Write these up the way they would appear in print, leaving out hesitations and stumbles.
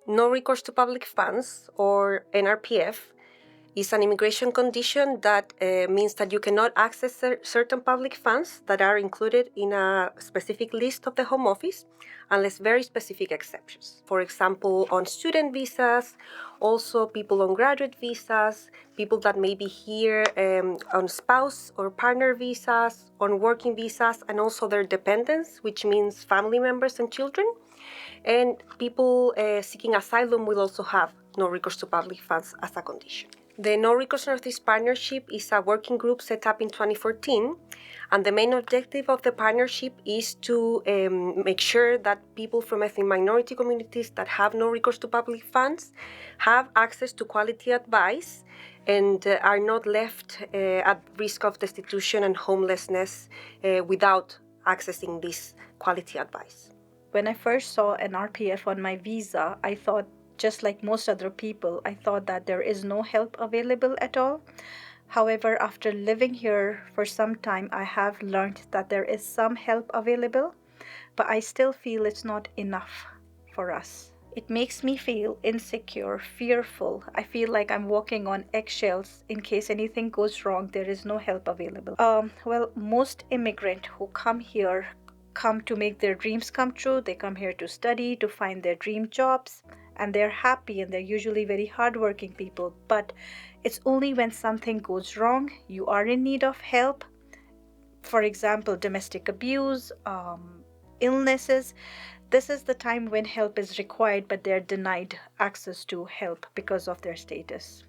No recourse to public funds, or NRPF, is an immigration condition that means that you cannot access certain public funds that are included in a specific list of the Home Office unless very specific exceptions. For example, on student visas, also people on graduate visas, people that may be here on spouse or partner visas, on working visas, and also their dependents, which means family members and children. And people seeking asylum will also have no recourse to public funds as a condition. The No Recourse Northeast Partnership is a working group set up in 2014, and the main objective of the partnership is to make sure that people from ethnic minority communities that have no recourse to public funds have access to quality advice and are not left at risk of destitution and homelessness without accessing this quality advice. When I first saw an RPF on my visa, I thought, just like most other people, I thought that there is no help available at all. However, after living here for some time, I have learned that there is some help available, but I still feel it's not enough for us. It makes me feel insecure, fearful. I feel like I'm walking on eggshells. In case anything goes wrong, there is no help available. Most immigrants who come here come to make their dreams come true. They come here to study, to find their dream jobs, and they're happy, and they're usually very hardworking people. But it's only when something goes wrong, you are in need of help. For example, domestic abuse, illnesses. This is the time when help is required, but they're denied access to help because of their status.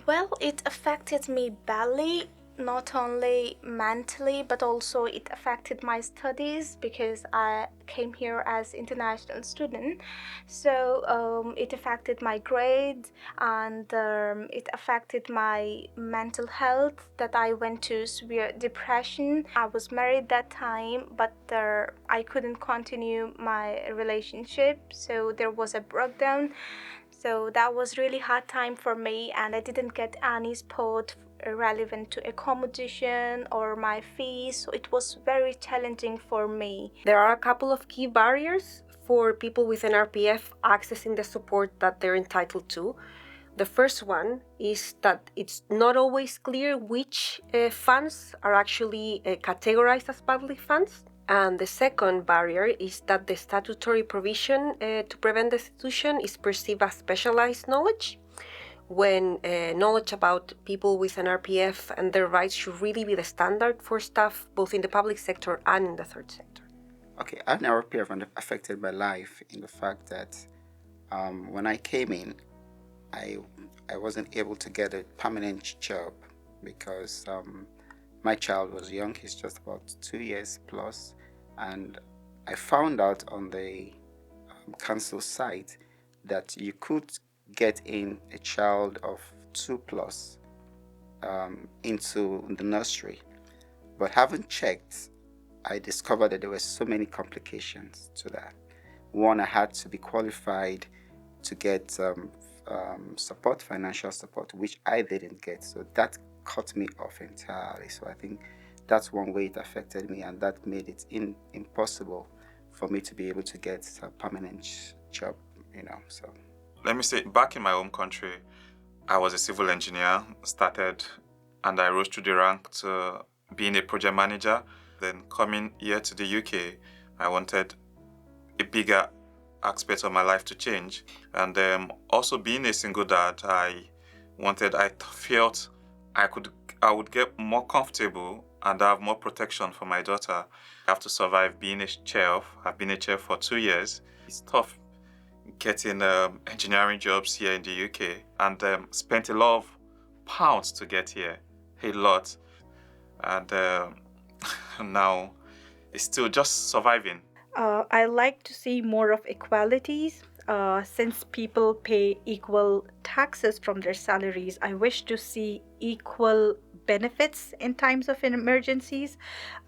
Well, it affected me badly, not only mentally, but also it affected my studies because I came here as international student. So it affected my grades, and it affected my mental health, that I went to severe depression. I was married that time, but I couldn't continue my relationship, so there was a breakdown. So that was really hard time for me, and I didn't get any support relevant to accommodation or my fees, so it was very challenging for me. There are a couple of key barriers for people with an RPF accessing the support that they're entitled to. The first one is that it's not always clear which funds are actually categorized as public funds. And the second barrier is that the statutory provision to prevent destitution is perceived as specialized knowledge, when knowledge about people with an RPF and their rights should really be the standard for staff both in the public sector and in the third sector. Okay, an RPF affected my life in the fact that when I came in, I wasn't able to get a permanent job because my child was young. He's just about 2 years plus, and I found out on the council site that you could get in a child of 2 plus into the nursery, but having checked, I discovered that there were so many complications to that. One, I had to be qualified to get support, financial support, which I didn't get, so that cut me off entirely. So I think that's one way it affected me, and that made it impossible for me to be able to get a permanent job, so. Let me say, back in my home country, I was a civil engineer, started, and I rose through the rank to being a project manager. Then coming here to the UK, I wanted a bigger aspect of my life to change. And also being a single dad, I felt I would get more comfortable and have more protection for my daughter. I have to survive being a chef. I've been a chef for 2 years. It's tough getting engineering jobs here in the UK, and spent a lot of pounds to get here, a lot. And now it's still just surviving. I like to see more of equalities. Since people pay equal taxes from their salaries, I wish to see equal benefits in times of emergencies.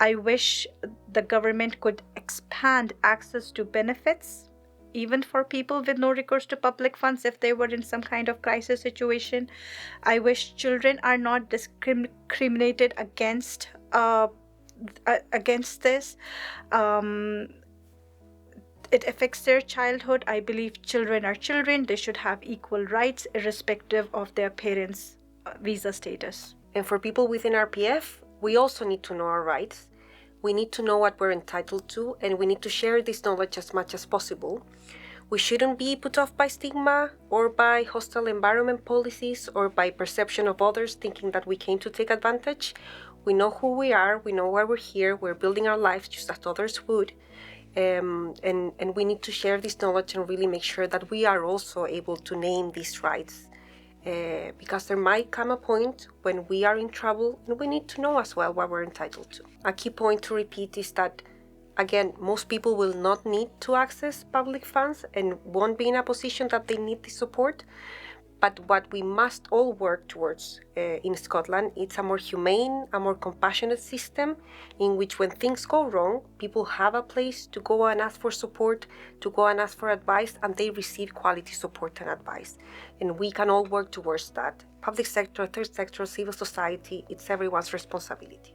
I wish the government could expand access to benefits, even for people with no recourse to public funds if they were in some kind of crisis situation. I wish children are not discriminated against this. it affects their childhood. I believe children are children. They should have equal rights irrespective of their parents' visa status. And for people within RPF, we also need to know our rights. We need to know what we're entitled to, and we need to share this knowledge as much as possible. We shouldn't be put off by stigma or by hostile environment policies or by perception of others thinking that we came to take advantage. We know who we are, we know why we're here, we're building our lives just as others would. And we need to share this knowledge and really make sure that we are also able to name these rights. Because there might come a point when we are in trouble and we need to know as well what we're entitled to. A key point to repeat is that, again, most people will not need to access public funds and won't be in a position that they need the support. But what we must all work towards in Scotland, it's a more humane, a more compassionate system in which when things go wrong, people have a place to go and ask for support, to go and ask for advice, and they receive quality support and advice. And we can all work towards that. Public sector, third sector, civil society, it's everyone's responsibility.